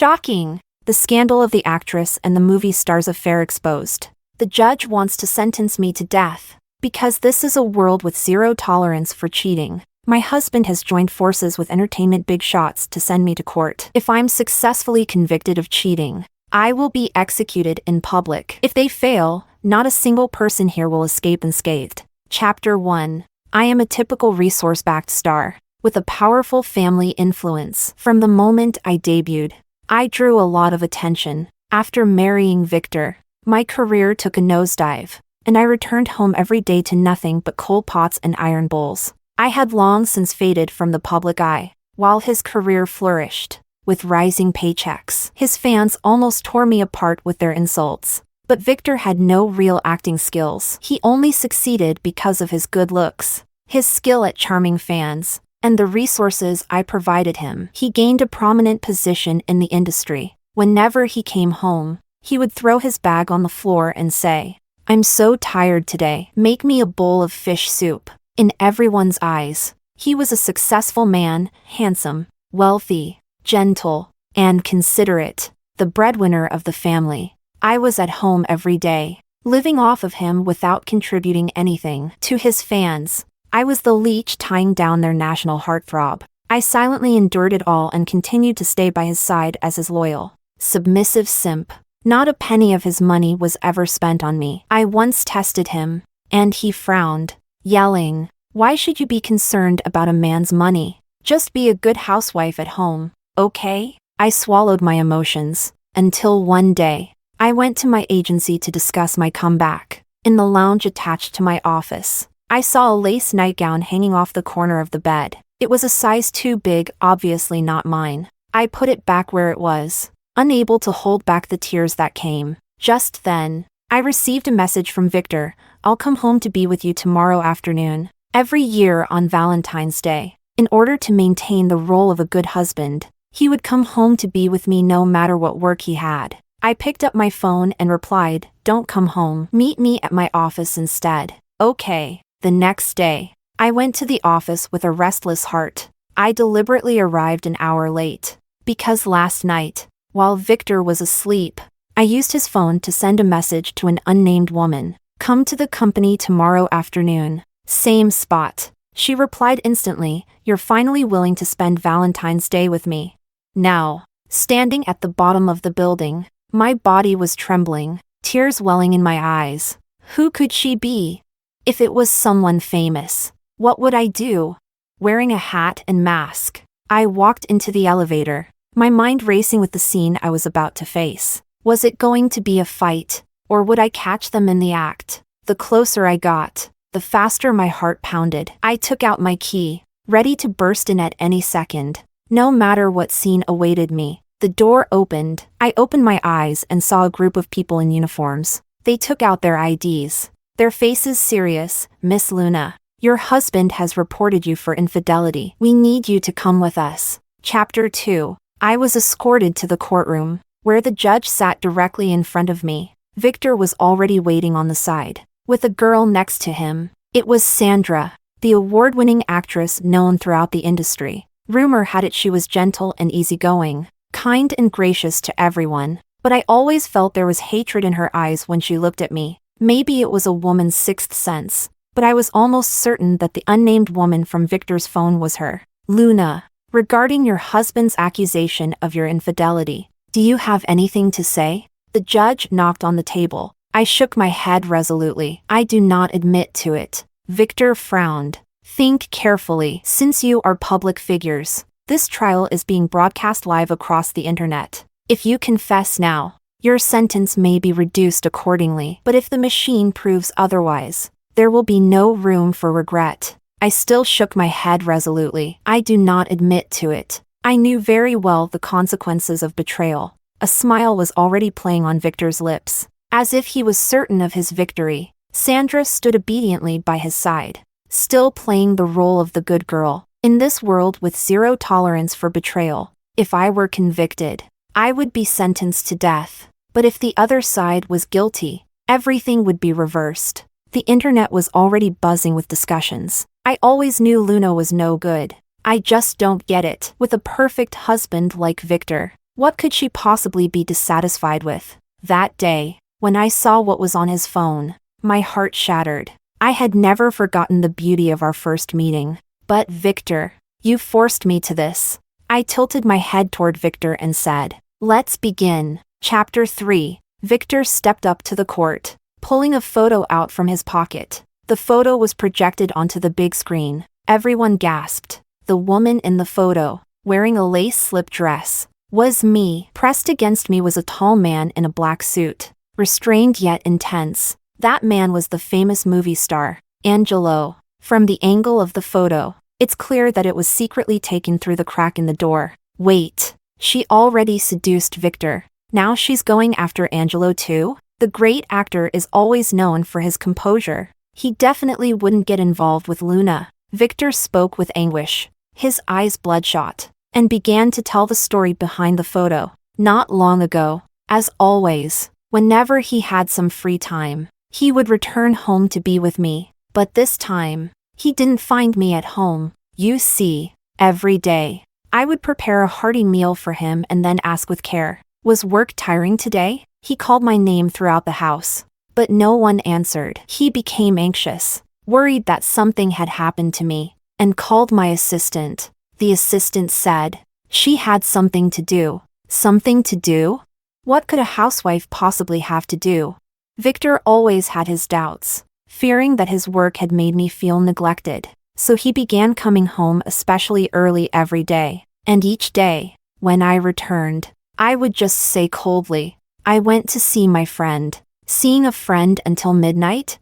Shocking! The scandal of the actress and the movie star's affair exposed. The judge wants to sentence me to death. Because this is a world with zero tolerance for cheating. My husband has joined forces with entertainment big shots to send me to court. If I'm successfully convicted of cheating, I will be executed in public. If they fail, not a single person here will escape unscathed. Chapter 1. I am a typical resource-backed star, with a powerful family influence. From the moment I debuted, I drew a lot of attention. After marrying Victor, my career took a nosedive, and I returned home every day to nothing but coal pots and iron bowls. I had long since faded from the public eye, while his career flourished, with rising paychecks. His fans almost tore me apart with their insults. But Victor had no real acting skills. He only succeeded because of his good looks, his skill at charming fans, and the resources I provided him. He gained a prominent position in the industry. Whenever he came home, he would throw his bag on the floor and say, "I'm so tired today. Make me a bowl of fish soup." In everyone's eyes, he was a successful man, handsome, wealthy, gentle, and considerate, the breadwinner of the family. I was at home every day, living off of him without contributing anything to his fans. I was the leech tying down their national heartthrob. I silently endured it all and continued to stay by his side as his loyal, submissive simp. Not a penny of his money was ever spent on me. I once tested him, and he frowned, yelling, "Why should you be concerned about a man's money? Just be a good housewife at home, okay?" I swallowed my emotions, until one day, I went to my agency to discuss my comeback. In the lounge attached to my office, I saw a lace nightgown hanging off the corner of the bed. It was a size too big, obviously not mine. I put it back where it was, unable to hold back the tears that came. Just then, I received a message from Victor. "I'll come home to be with you tomorrow afternoon." Every year on Valentine's Day, in order to maintain the role of a good husband, he would come home to be with me no matter what work he had. I picked up my phone and replied, "Don't come home. Meet me at my office instead." Okay. The next day, I went to the office with a restless heart. I deliberately arrived an hour late, because last night, while Victor was asleep, I used his phone to send a message to an unnamed woman. "Come to the company tomorrow afternoon. Same spot." She replied instantly, "You're finally willing to spend Valentine's Day with me." Now, standing at the bottom of the building, my body was trembling, tears welling in my eyes. Who could she be? If it was someone famous, what would I do? Wearing a hat and mask, I walked into the elevator, my mind racing with the scene I was about to face. Was it going to be a fight, or would I catch them in the act? The closer I got, the faster my heart pounded. I took out my key, ready to burst in at any second. No matter what scene awaited me. The door opened. I opened my eyes and saw a group of people in uniforms. They took out their IDs. Their faces serious. "Miss Luna, your husband has reported you for infidelity. We need you to come with us." Chapter 2. I was escorted to the courtroom, where the judge sat directly in front of me. Victor was already waiting on the side, with a girl next to him. It was Sandra, the award-winning actress known throughout the industry. Rumor had it she was gentle and easygoing, kind and gracious to everyone, but I always felt there was hatred in her eyes when she looked at me. Maybe it was a woman's sixth sense, but I was almost certain that the unnamed woman from Victor's phone was her. "Luna, regarding your husband's accusation of your infidelity, do you have anything to say?" The judge knocked on the table. I shook my head resolutely. "I do not admit to it." Victor frowned. "Think carefully. Since you are public figures, this trial is being broadcast live across the internet. If you confess now, your sentence may be reduced accordingly. But if the machine proves otherwise, there will be no room for regret." I still shook my head resolutely. "I do not admit to it." I knew very well the consequences of betrayal. A smile was already playing on Victor's lips. As if he was certain of his victory, Sandra stood obediently by his side, still playing the role of the good girl. In this world with zero tolerance for betrayal, if I were convicted, I would be sentenced to death. But if the other side was guilty, everything would be reversed. The internet was already buzzing with discussions. I always knew Luna was no good. I just don't get it. With a perfect husband like Victor, What could she possibly be dissatisfied with? That day, when I saw what was on his phone, my heart shattered. I had never forgotten the beauty of our first meeting. But Victor, you forced me to this. I tilted my head toward Victor and said, "Let's begin." Chapter 3. Victor stepped up to the court, pulling a photo out from his pocket. The photo was projected onto the big screen. Everyone gasped. The woman in the photo, wearing a lace slip dress, was me. Pressed against me was a tall man in a black suit, restrained yet intense. That man was the famous movie star, Angelo. From the angle of the photo, it's clear that it was secretly taken through the crack in the door. Wait, she already seduced Victor. Now she's going after Angelo too? The great actor is always known for his composure. He definitely wouldn't get involved with Luna. Victor spoke with anguish, his eyes bloodshot, and began to tell the story behind the photo. Not long ago, as always, whenever he had some free time, he would return home to be with me. But this time, he didn't find me at home. You see, every day, I would prepare a hearty meal for him and then ask with care, "Was work tiring today?" He called my name throughout the house, but no one answered. He became anxious, worried that something had happened to me, and called my assistant. The assistant said, she had something to do. Something to do? What could a housewife possibly have to do? Victor always had his doubts, fearing that his work had made me feel neglected. So he began coming home especially early every day. And each day, when I returned, I would just say coldly, "I went to see my friend." Seeing a friend until midnight?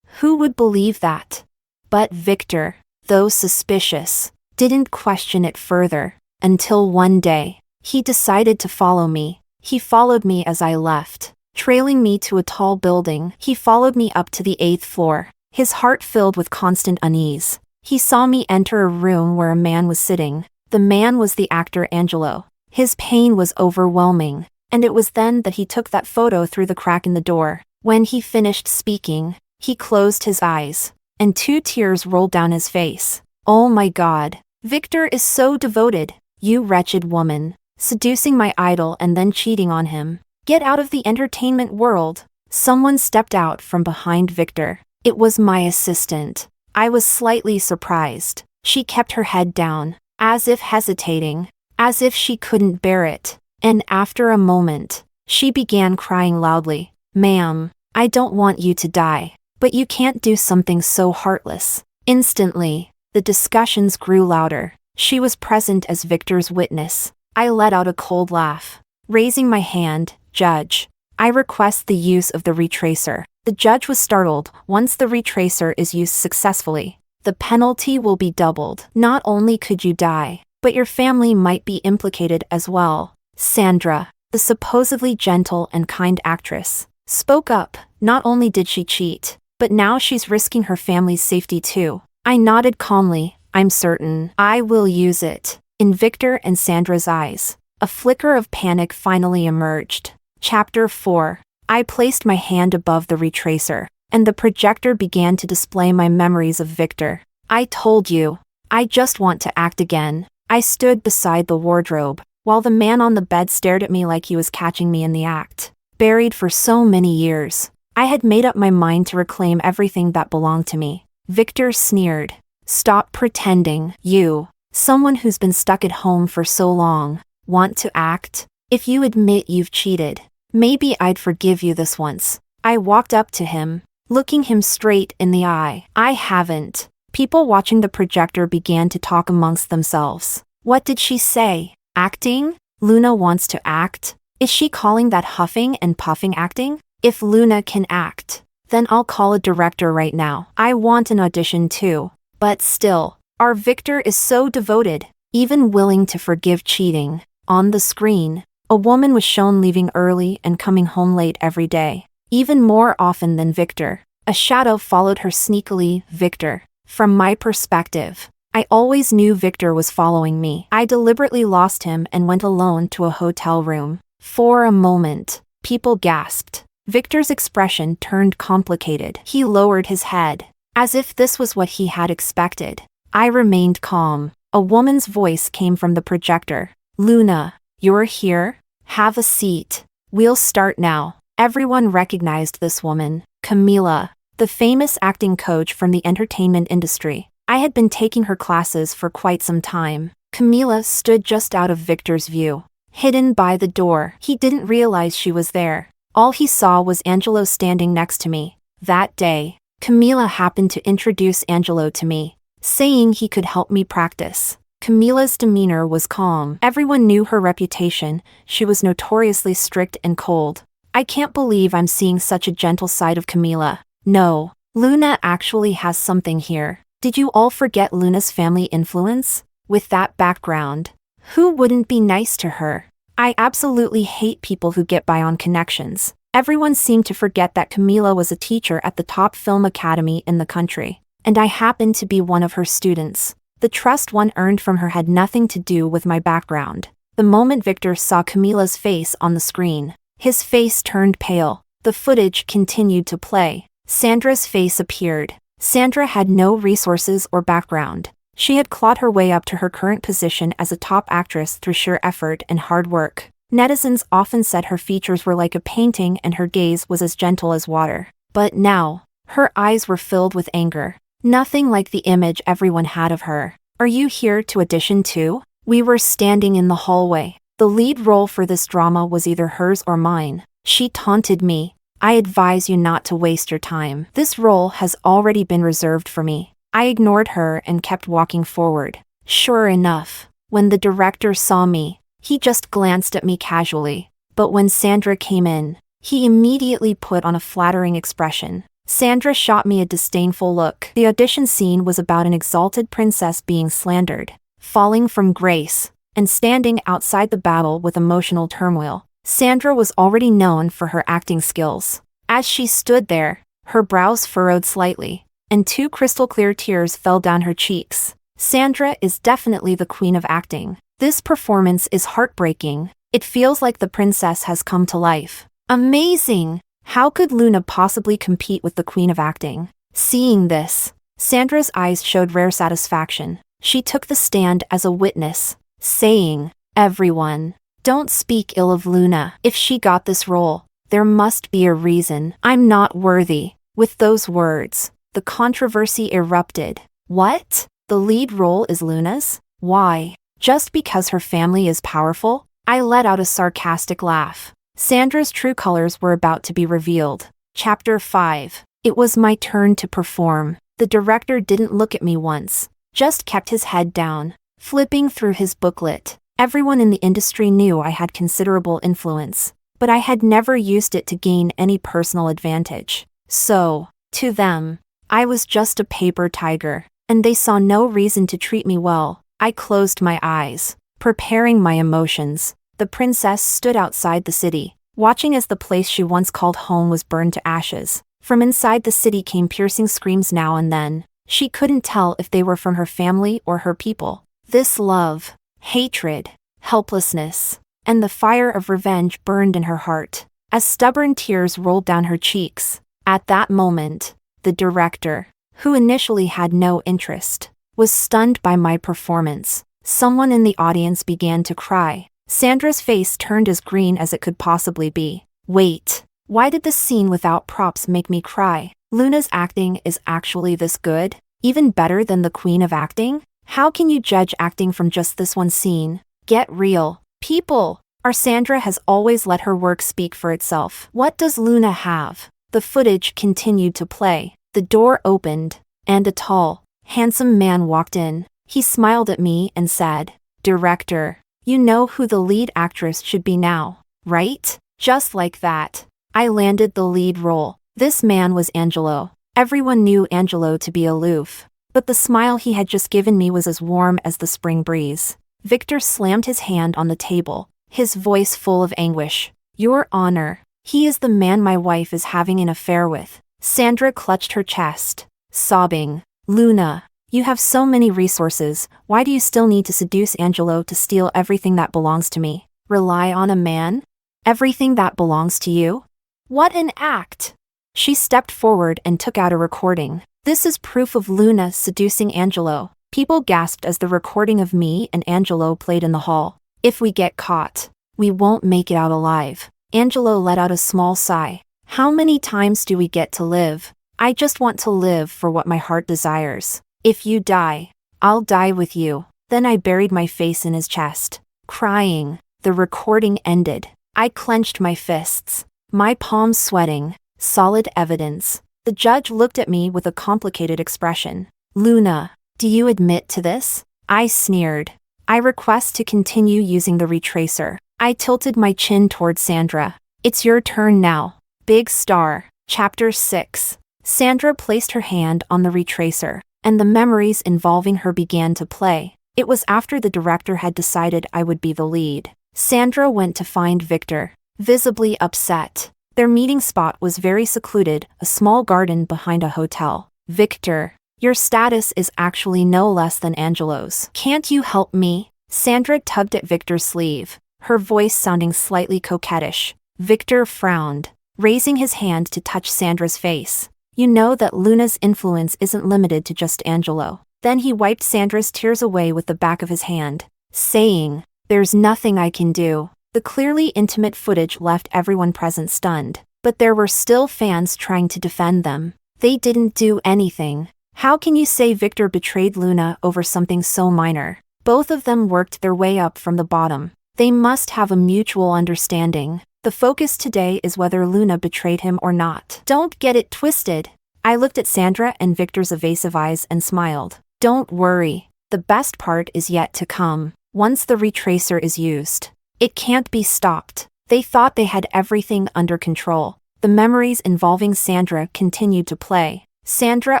Who would believe that? But Victor, though suspicious, didn't question it further, until one day, he decided to follow me. He followed me as I left, trailing me to a tall building. He followed me up to the 8th floor, his heart filled with constant unease. He saw me enter a room where a man was sitting. The man was the actor Angelo. His pain was overwhelming, and it was then that he took that photo through the crack in the door. When he finished speaking, he closed his eyes, and 2 tears rolled down his face. Oh my God, Victor is so devoted. You wretched woman, seducing my idol and then cheating on him. Get out of the entertainment world. Someone stepped out from behind Victor. It was my assistant. I was slightly surprised. She kept her head down, as if hesitating, as if she couldn't bear it. And after a moment, she began crying loudly. "Ma'am, I don't want you to die, but you can't do something so heartless." Instantly, the discussions grew louder. She was present as Victor's witness. I let out a cold laugh. Raising my hand, "Judge, I request the use of the retracer." The judge was startled. Once the retracer is used successfully, the penalty will be doubled. Not only could you die, but your family might be implicated as well. Sandra, the supposedly gentle and kind actress, spoke up. Not only did she cheat, but now she's risking her family's safety too. I nodded calmly. I'm certain I will use it. In Victor and Sandra's eyes, a flicker of panic finally emerged. Chapter 4. I placed my hand above the retracer, and the projector began to display my memories of Victor. I told you, I just want to act again. I stood beside the wardrobe, while the man on the bed stared at me like he was catching me in the act. Buried for so many years, I had made up my mind to reclaim everything that belonged to me. Victor sneered. Stop pretending. You, someone who's been stuck at home for so long, want to act? If you admit you've cheated, maybe I'd forgive you this once. I walked up to him, looking him straight in the eye. I haven't. People watching the projector began to talk amongst themselves. What did she say? Acting? Luna wants to act? Is she calling that huffing and puffing acting? If Luna can act, then I'll call a director right now. I want an audition too. But still, our Victor is so devoted, even willing to forgive cheating. On the screen, a woman was shown leaving early and coming home late every day, even more often than Victor. A shadow followed her sneakily. Victor. From my perspective, I always knew Victor was following me. I deliberately lost him and went alone to a hotel room. For a moment, people gasped. Victor's expression turned complicated. He lowered his head, as if this was what he had expected. I remained calm. A woman's voice came from the projector. Luna, you're here? Have a seat. We'll start now. Everyone recognized this woman, Camila, the famous acting coach from the entertainment industry. I had been taking her classes for quite some time. Camila stood just out of Victor's view, hidden by the door. He didn't realize she was there. All he saw was Angelo standing next to me. That day, Camila happened to introduce Angelo to me, saying he could help me practice. Camila's demeanor was calm. Everyone knew her reputation. She was notoriously strict and cold. I can't believe I'm seeing such a gentle side of Camila. No, Luna actually has something here. Did you all forget Luna's family influence? With that background, who wouldn't be nice to her? I absolutely hate people who get by on connections. Everyone seemed to forget that Camila was a teacher at the top film academy in the country, and I happened to be one of her students. The trust one earned from her had nothing to do with my background. The moment Victor saw Camila's face on the screen, his face turned pale. The footage continued to play. Sandra's face appeared. Sandra had no resources or background. She had clawed her way up to her current position as a top actress through sheer effort and hard work. Netizens often said her features were like a painting and her gaze was as gentle as water. But now, her eyes were filled with anger. Nothing like the image everyone had of her. Are you here to audition too? We were standing in the hallway. The lead role for this drama was either hers or mine. She taunted me. I advise you not to waste your time. This role has already been reserved for me. I ignored her and kept walking forward. Sure enough, when the director saw me, he just glanced at me casually. But when Sandra came in, he immediately put on a flattering expression. Sandra shot me a disdainful look. The audition scene was about an exalted princess being slandered, falling from grace, and standing outside the battle with emotional turmoil. Sandra was already known for her acting skills. As she stood there, her brows furrowed slightly, and two crystal-clear tears fell down her cheeks. Sandra is definitely the queen of acting. This performance is heartbreaking. It feels like the princess has come to life. Amazing! How could Luna possibly compete with the queen of acting? Seeing this, Sandra's eyes showed rare satisfaction. She took the stand as a witness, saying, "Everyone, don't speak ill of Luna. If she got this role, there must be a reason. I'm not worthy." With those words, the controversy erupted. What? The lead role is Luna's? Why? Just because her family is powerful? I let out a sarcastic laugh. Sandra's true colors were about to be revealed. Chapter 5. It was my turn to perform. The director didn't look at me once, just kept his head down, flipping through his booklet. Everyone in the industry knew I had considerable influence, but I had never used it to gain any personal advantage. So, to them, I was just a paper tiger, and they saw no reason to treat me well. I closed my eyes, preparing my emotions. The princess stood outside the city, watching as the place she once called home was burned to ashes. From inside the city came piercing screams now and then. She couldn't tell if they were from her family or her people. This love, hatred, helplessness, and the fire of revenge burned in her heart, as stubborn tears rolled down her cheeks. At that moment, the director, who initially had no interest, was stunned by my performance. Someone in the audience began to cry. Sandra's face turned as green as it could possibly be. Wait, why did this scene without props make me cry? Luna's acting is actually this good? Even better than the queen of acting? How can you judge acting from just this one scene? Get real, people! Our Sandra has always let her work speak for itself. What does Luna have? The footage continued to play. The door opened, and a tall, handsome man walked in. He smiled at me and said, "Director, you know who the lead actress should be now, right?" Just like that, I landed the lead role. This man was Angelo. Everyone knew Angelo to be aloof, but the smile he had just given me was as warm as the spring breeze. Victor slammed his hand on the table, his voice full of anguish. "Your Honor, he is the man my wife is having an affair with." Sandra clutched her chest, sobbing. "Luna, you have so many resources, why do you still need to seduce Angelo to steal everything that belongs to me? Rely on a man? Everything that belongs to you? What an act!" She stepped forward and took out a recording. "This is proof of Luna seducing Angelo." People gasped as the recording of me and Angelo played in the hall. "If we get caught, We won't make it out alive. Angelo let out a small sigh. How many times do we get to live? I just want to live for what my heart desires. If you die, I'll die with you. Then I buried my face in his chest, crying. The recording ended. I clenched my fists, my palms sweating. Solid evidence. The judge looked at me with a complicated expression. Luna, do you admit to this? I sneered. I request to continue using the retracer. I tilted my chin toward Sandra. It's your turn now. Big Star. Chapter 6. Sandra placed her hand on the retracer, and the memories involving her began to play. It was after the director had decided I would be the lead. Sandra went to find Victor, visibly upset. Their meeting spot was very secluded, a small garden behind a hotel. Victor, your status is actually no less than Angelo's. Can't you help me? Sandra tugged at Victor's sleeve, her voice sounding slightly coquettish. Victor frowned, raising his hand to touch Sandra's face. You know that Luna's influence isn't limited to just Angelo. Then he wiped Sandra's tears away with the back of his hand, saying, There's nothing I can do. The clearly intimate footage left everyone present stunned, but there were still fans trying to defend them. They didn't do anything. How can you say Victor betrayed Luna over something so minor? Both of them worked their way up from the bottom. They must have a mutual understanding. The focus today is whether Luna betrayed him or not. Don't get it twisted. I looked at Sandra and Victor's evasive eyes and smiled. Don't worry. The best part is yet to come. Once the retracer is used, it can't be stopped. They thought they had everything under control. The memories involving Sandra continued to play. Sandra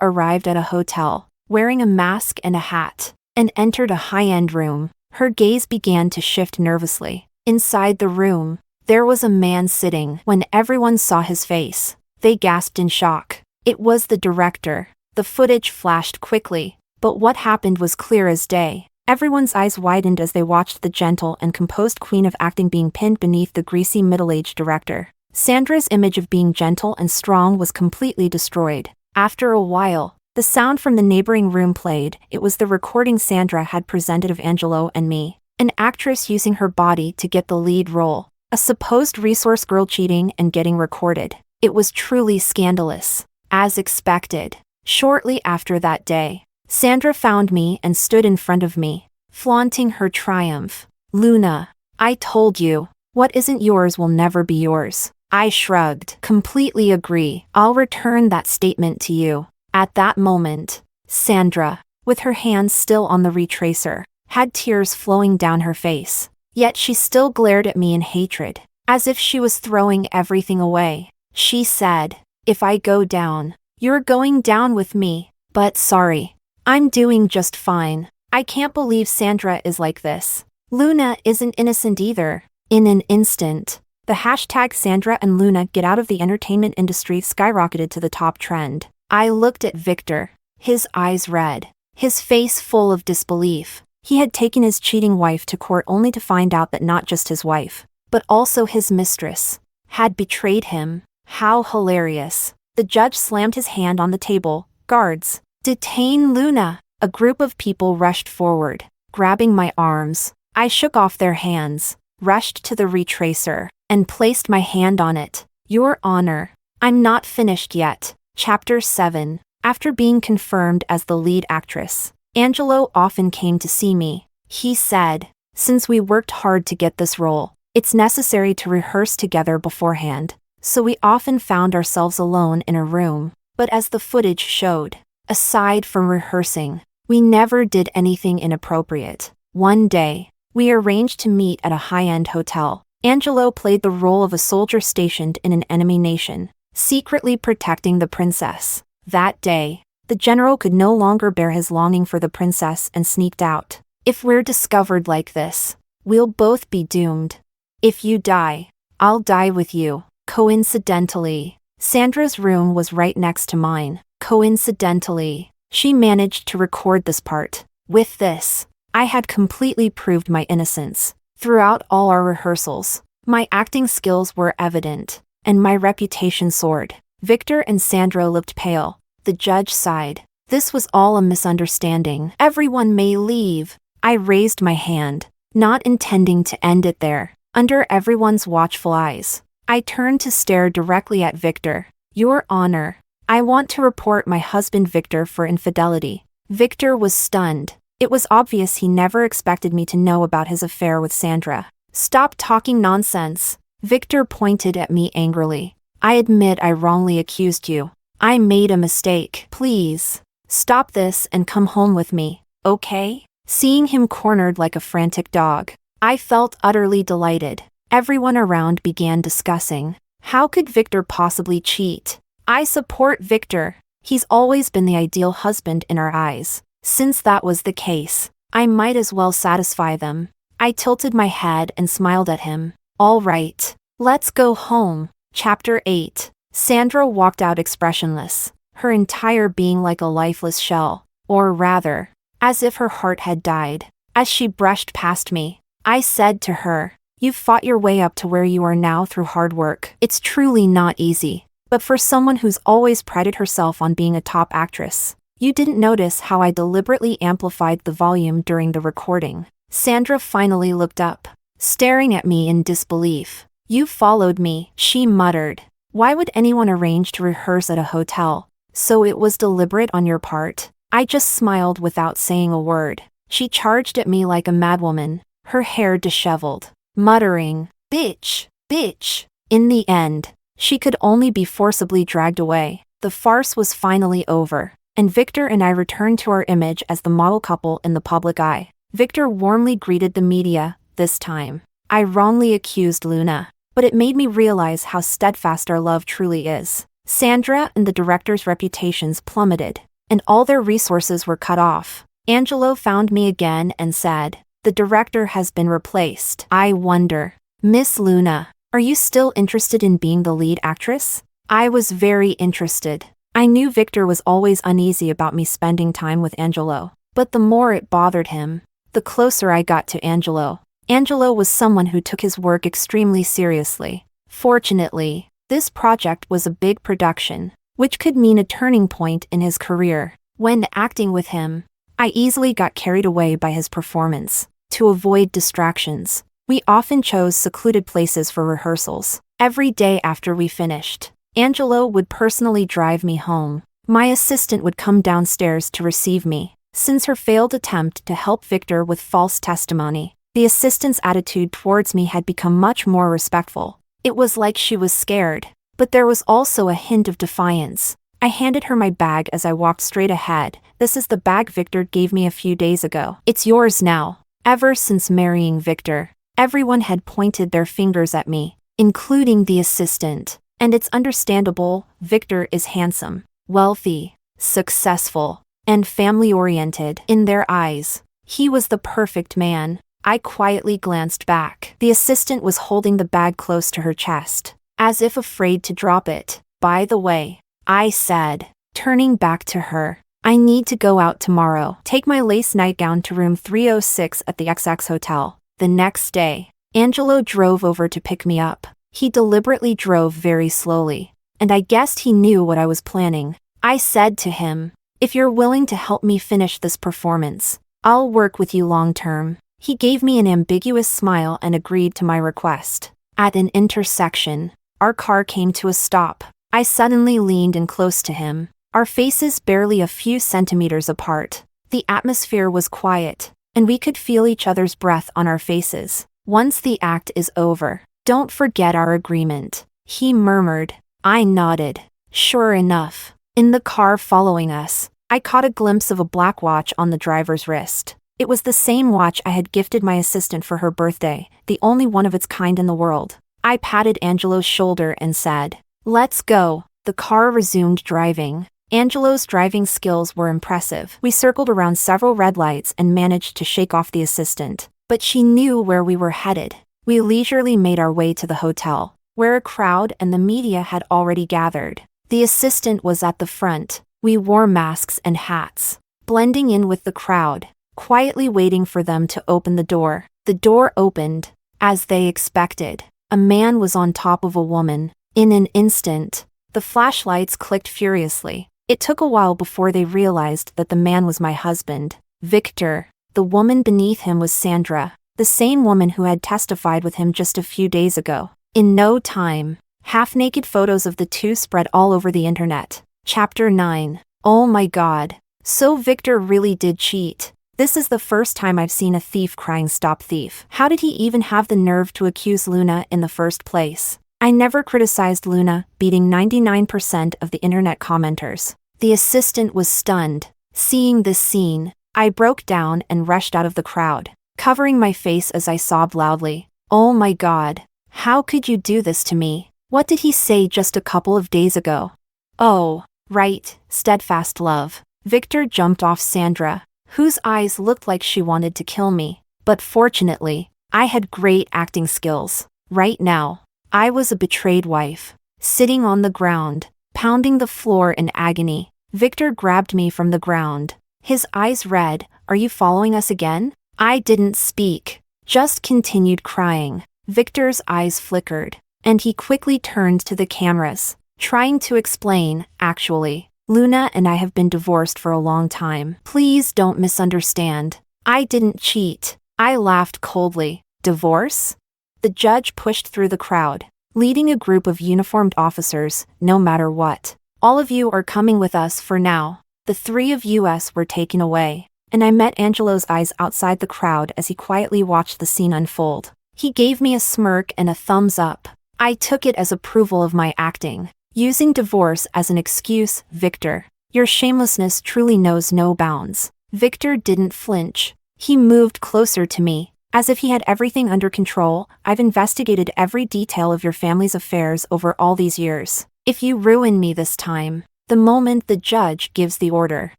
arrived at a hotel, wearing a mask and a hat, and entered a high-end room. Her gaze began to shift nervously. Inside the room, there was a man sitting. When everyone saw his face, they gasped in shock. It was the director. The footage flashed quickly, but what happened was clear as day. Everyone's eyes widened as they watched the gentle and composed queen of acting being pinned beneath the greasy middle-aged director. Sandra's image of being gentle and strong was completely destroyed. After a while, the sound from the neighboring room played. It was the recording Sandra had presented of Angelo and me. An actress using her body to get the lead role. A supposed resource girl cheating and getting recorded. It was truly scandalous. As expected. Shortly after that day, Sandra found me and stood in front of me, flaunting her triumph. Luna, I told you, what isn't yours will never be yours. I shrugged. Completely agree. I'll return that statement to you. At that moment, Sandra, with her hands still on the retracer, had tears flowing down her face. Yet she still glared at me in hatred, as if she was throwing everything away. She said, If I go down, you're going down with me. But sorry. I'm doing just fine. I can't believe Sandra is like this. Luna isn't innocent either. In an instant, the hashtag Sandra and Luna get out of the entertainment industry skyrocketed to the top trend. I looked at Victor, his eyes red, his face full of disbelief. He had taken his cheating wife to court only to find out that not just his wife, but also his mistress, had betrayed him. How hilarious. The judge slammed his hand on the table. Guards, detain Luna. A group of people rushed forward, grabbing my arms. I shook off their hands, rushed to the retracer, and placed my hand on it. Your Honor, I'm not finished yet. Chapter 7. After being confirmed as the lead actress, Angelo often came to see me. He said, Since we worked hard to get this role, it's necessary to rehearse together beforehand. So we often found ourselves alone in a room. But as the footage showed, aside from rehearsing, we never did anything inappropriate. One day, we arranged to meet at a high-end hotel. Angelo played the role of a soldier stationed in an enemy nation, secretly protecting the princess. That day, the general could no longer bear his longing for the princess and sneaked out. If we're discovered like this, we'll both be doomed. If you die, I'll die with you. Coincidentally, Sandra's room was right next to mine. Coincidentally, she managed to record this part. With this, I had completely proved my innocence. Throughout all our rehearsals, my acting skills were evident, and my reputation soared. Victor and Sandra looked pale. The judge sighed. This was all a misunderstanding. Everyone may leave. I raised my hand, not intending to end it there. under everyone's watchful eyes. I turned to stare directly at Victor. Your Honor, I want to report my husband Victor for infidelity. Victor was stunned. It was obvious he never expected me to know about his affair with Sandra. Stop talking nonsense. Victor pointed at me angrily. I admit I wrongly accused you. I made a mistake. Please, stop this and come home with me, okay? Seeing him cornered like a frantic dog, I felt utterly delighted. Everyone around began discussing. How could Victor possibly cheat? I support Victor. He's always been the ideal husband in our eyes. Since that was the case, I might as well satisfy them. I tilted my head and smiled at him. All right, let's go home. Chapter 8. Sandra walked out expressionless, her entire being like a lifeless shell, or rather, as if her heart had died. As she brushed past me, I said to her, "You've fought your way up to where you are now through hard work. It's truly not easy. But for someone who's always prided herself on being a top actress, you didn't notice how I deliberately amplified the volume during the recording." Sandra finally looked up, staring at me in disbelief. "You followed me," she muttered. "Why would anyone arrange to rehearse at a hotel? So it was deliberate on your part?" I just smiled without saying a word. She charged at me like a madwoman, her hair disheveled, muttering, "Bitch, bitch." In the end, she could only be forcibly dragged away. The farce was finally over, and Victor and I returned to our image as the model couple in the public eye. Victor warmly greeted the media, this time. I wrongly accused Luna, but it made me realize how steadfast our love truly is. Sandra and the director's reputations plummeted, and all their resources were cut off. Angelo found me again and said, "The director has been replaced. I wonder, Miss Luna, are you still interested in being the lead actress?" I was very interested. I knew Victor was always uneasy about me spending time with Angelo, but the more it bothered him, the closer I got to Angelo. Angelo was someone who took his work extremely seriously. Fortunately, this project was a big production, which could mean a turning point in his career. When acting with him, I easily got carried away by his performance. To avoid distractions, we often chose secluded places for rehearsals. Every day after we finished, Angelo would personally drive me home. My assistant would come downstairs to receive me. Since her failed attempt to help Victor with false testimony, the assistant's attitude towards me had become much more respectful. It was like she was scared, but there was also a hint of defiance. I handed her my bag as I walked straight ahead. "This is the bag Victor gave me a few days ago. It's yours now." Ever since marrying Victor, everyone had pointed their fingers at me, including the assistant. And it's understandable. Victor is handsome, wealthy, successful, and family-oriented. In their eyes, he was the perfect man. I quietly glanced back. The assistant was holding the bag close to her chest, as if afraid to drop it. "By the way," I said, turning back to her, "I need to go out tomorrow. Take my lace nightgown to room 306 at the XX Hotel." The next day, Angelo drove over to pick me up. He deliberately drove very slowly, and I guessed he knew what I was planning. I said to him, "If you're willing to help me finish this performance, I'll work with you long term." He gave me an ambiguous smile and agreed to my request. At an intersection, our car came to a stop. I suddenly leaned in close to him, our faces barely a few centimeters apart. The atmosphere was quiet, and we could feel each other's breath on our faces. "Once the act is over, don't forget our agreement," he murmured. I nodded. Sure enough, in the car following us, I caught a glimpse of a black watch on the driver's wrist. It was the same watch I had gifted my assistant for her birthday, the only one of its kind in the world. I patted Angelo's shoulder and said, "Let's go." The car resumed driving. Angelo's driving skills were impressive. We circled around several red lights and managed to shake off the assistant, but she knew where we were headed. We leisurely made our way to the hotel, where a crowd and the media had already gathered. The assistant was at the front. We wore masks and hats, blending in with the crowd, quietly waiting for them to open the door. The door opened. As they expected, a man was on top of a woman. In an instant, the flashlights clicked furiously. It took a while before they realized that the man was my husband, Victor. The woman beneath him was Sandra. the same woman who had testified with him just a few days ago. In no time, half-naked photos of the two spread all over the internet. Chapter 9. Oh my god. So Victor really did cheat. This is the first time I've seen a thief crying "Stop thief." How did he even have the nerve to accuse Luna in the first place? I never criticized Luna, beating 99% of the internet commenters. The assistant was stunned. Seeing this scene, I broke down and rushed out of the crowd, covering my face as I sobbed loudly. Oh my god. How could you do this to me? What did he say just a couple of days ago? Oh, right, steadfast love. Victor jumped off Sandra, whose eyes looked like she wanted to kill me. But fortunately, I had great acting skills. Right now, I was a betrayed wife, sitting on the ground, pounding the floor in agony. Victor grabbed me from the ground, his eyes red. Are you following us again? I didn't speak, just continued crying. Victor's eyes flickered, and he quickly turned to the cameras, trying to explain. Actually, Luna and I have been divorced for a long time. Please don't misunderstand. I didn't cheat. I laughed coldly. Divorce? The judge pushed through the crowd, leading a group of uniformed officers. No matter what, all of you are coming with us for now. The three of us were taken away, and I met Angelo's eyes outside the crowd as he quietly watched the scene unfold. He gave me a smirk and a thumbs up. I took it as approval of my acting. Using divorce as an excuse, Victor, your shamelessness truly knows no bounds. Victor didn't flinch. He moved closer to me, as if he had everything under control. I've investigated every detail of your family's affairs over all these years. If you ruin me this time, the moment the judge gives the order,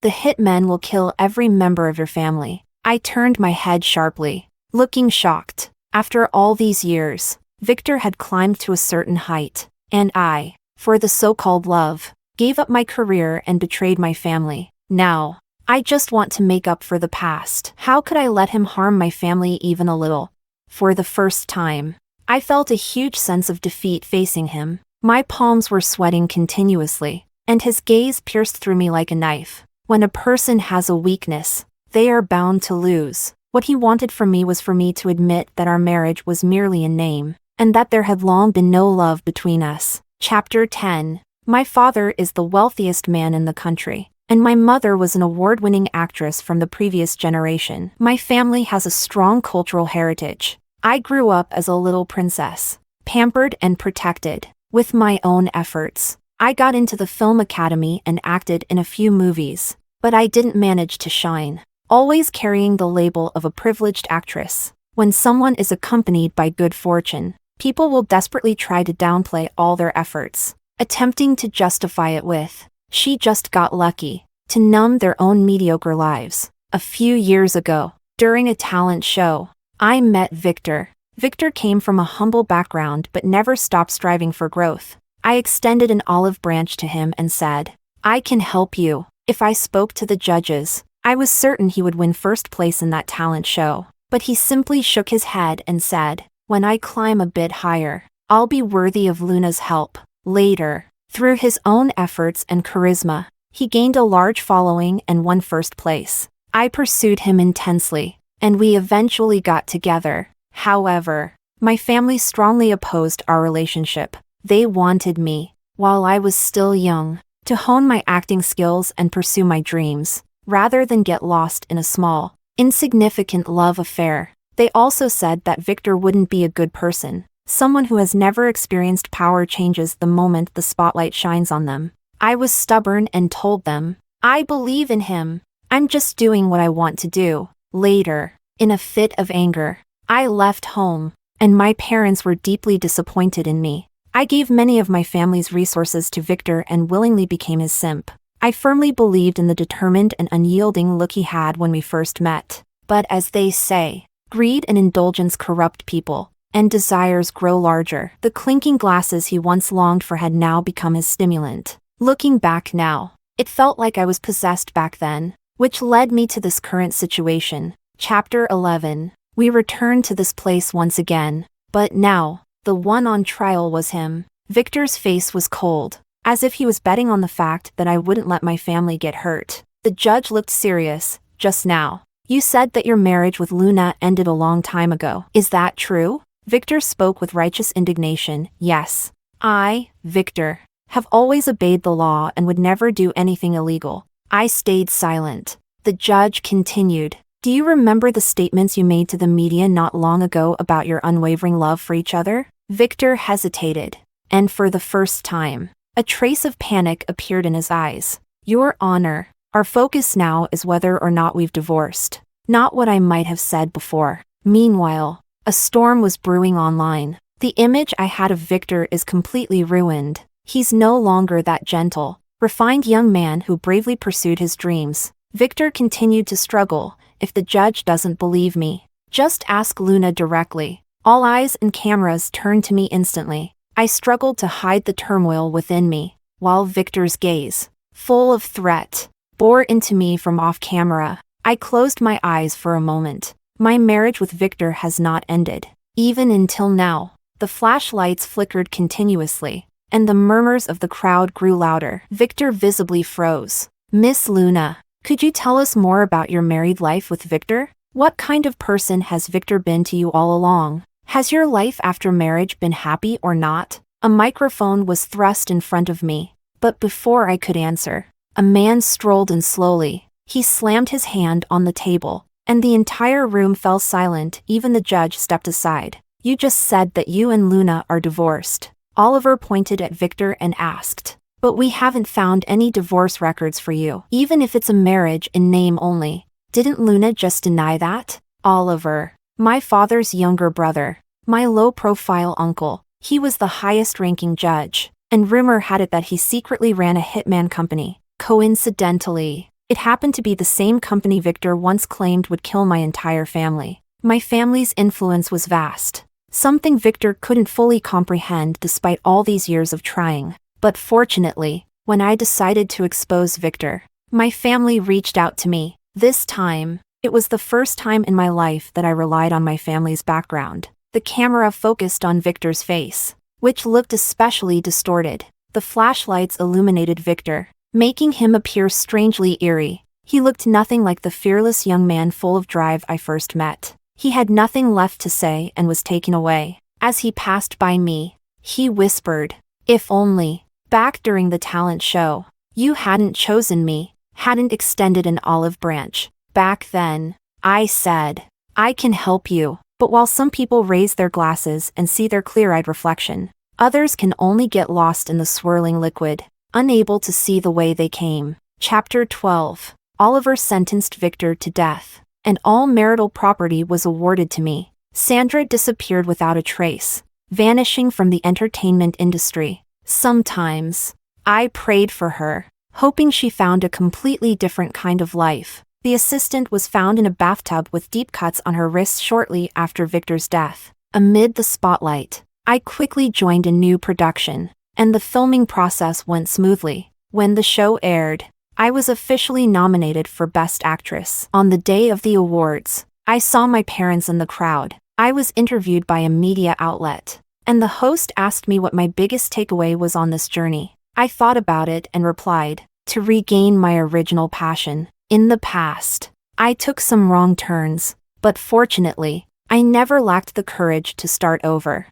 the hitmen will kill every member of your family. I turned my head sharply, looking shocked. After all these years, Victor had climbed to a certain height, and I, for the so-called love, gave up my career and betrayed my family. Now, I just want to make up for the past. How could I let him harm my family even a little? For the first time, I felt a huge sense of defeat facing him. My palms were sweating continuously, and his gaze pierced through me like a knife. When a person has a weakness, they are bound to lose. What he wanted from me was for me to admit that our marriage was merely in name, and that there had long been no love between us. Chapter 10. My father is the wealthiest man in the country, and my mother was an award-winning actress from the previous generation. My family has a strong cultural heritage. I grew up as a little princess, pampered and protected. With my own efforts, I got into the film academy and acted in a few movies, but I didn't manage to shine, always carrying the label of a privileged actress. When someone is accompanied by good fortune, people will desperately try to downplay all their efforts, attempting to justify it with, "She just got lucky," to numb their own mediocre lives. A few years ago, during a talent show, I met Victor. Victor came from a humble background but never stopped striving for growth. I extended an olive branch to him and said, "I can help you." If I spoke to the judges, I was certain he would win first place in that talent show. But he simply shook his head and said, "When I climb a bit higher, I'll be worthy of Luna's help." Later, through his own efforts and charisma, he gained a large following and won first place. I pursued him intensely, and we eventually got together. However, my family strongly opposed our relationship. They wanted me, while I was still young, to hone my acting skills and pursue my dreams, rather than get lost in a small, insignificant love affair. They also said that Victor wouldn't be a good person. Someone who has never experienced power changes the moment the spotlight shines on them. I was stubborn and told them, "I believe in him. I'm just doing what I want to do." Later, in a fit of anger, I left home, and my parents were deeply disappointed in me. I gave many of my family's resources to Victor and willingly became his simp. I firmly believed in the determined and unyielding look he had when we first met. But as they say, greed and indulgence corrupt people, and desires grow larger. The clinking glasses he once longed for had now become his stimulant. Looking back now, it felt like I was possessed back then, which led me to this current situation. Chapter 11. We returned to this place once again, but now, the one on trial was him. Victor's face was cold, as if he was betting on the fact that I wouldn't let my family get hurt. The judge looked serious. "Just now, You said that your marriage with Luna ended a long time ago. Is that true? Victor spoke with righteous indignation. Yes. I, Victor, have always obeyed the law and would never do anything illegal. I stayed silent. The judge continued. Do you remember the statements you made to the media not long ago about your unwavering love for each other? Victor hesitated. And for the first time, a trace of panic appeared in his eyes. Your Honor, our focus now is whether or not we've divorced, not what I might have said before. Meanwhile, a storm was brewing online. The image I had of Victor is completely ruined. He's no longer that gentle, refined young man who bravely pursued his dreams. Victor continued to struggle. If the judge doesn't believe me, just ask Luna directly. All eyes and cameras turned to me instantly. I struggled to hide the turmoil within me, while Victor's gaze, full of threat, bore into me from off camera. I closed my eyes for a moment. My marriage with Victor has not ended. Even until now, the flashlights flickered continuously, and the murmurs of the crowd grew louder. Victor visibly froze. Miss Luna, could you tell us more about your married life with Victor? What kind of person has Victor been to you all along? Has your life after marriage been happy or not? A microphone was thrust in front of me, but before I could answer, a man strolled in slowly. He slammed his hand on the table, and the entire room fell silent. Even the judge stepped aside. You just said that you and Luna are divorced. Oliver pointed at Victor and asked. But we haven't found any divorce records for you, even if it's a marriage in name only. Didn't Luna just deny that? Oliver, my father's younger brother, my low-profile uncle, he was the highest-ranking judge, and rumor had it that he secretly ran a hitman company. Coincidentally, it happened to be the same company Victor once claimed would kill my entire family. My family's influence was vast, something Victor couldn't fully comprehend despite all these years of trying. But fortunately, when I decided to expose Victor, my family reached out to me. This time, it was the first time in my life that I relied on my family's background. The camera focused on Victor's face, which looked especially distorted. The flashlights illuminated Victor, making him appear strangely eerie. He looked nothing like the fearless young man full of drive I first met. He had nothing left to say and was taken away. As he passed by me, he whispered, "If only, back during the talent show, you hadn't chosen me, hadn't extended an olive branch. Back then," I said, "I can help you." But while some people raise their glasses and see their clear-eyed reflection, others can only get lost in the swirling liquid, unable to see the way they came. Chapter 12. Oliver sentenced Victor to death, and all marital property was awarded to me. Sandra disappeared without a trace, vanishing from the entertainment industry. Sometimes, I prayed for her, hoping she found a completely different kind of life. The assistant was found in a bathtub with deep cuts on her wrists shortly after Victor's death. Amid the spotlight, I quickly joined a new production, and the filming process went smoothly. When the show aired, I was officially nominated for Best Actress. On the day of the awards, I saw my parents in the crowd. I was interviewed by a media outlet, and the host asked me what my biggest takeaway was on this journey. I thought about it and replied, to regain my original passion. In the past, I took some wrong turns, but fortunately, I never lacked the courage to start over.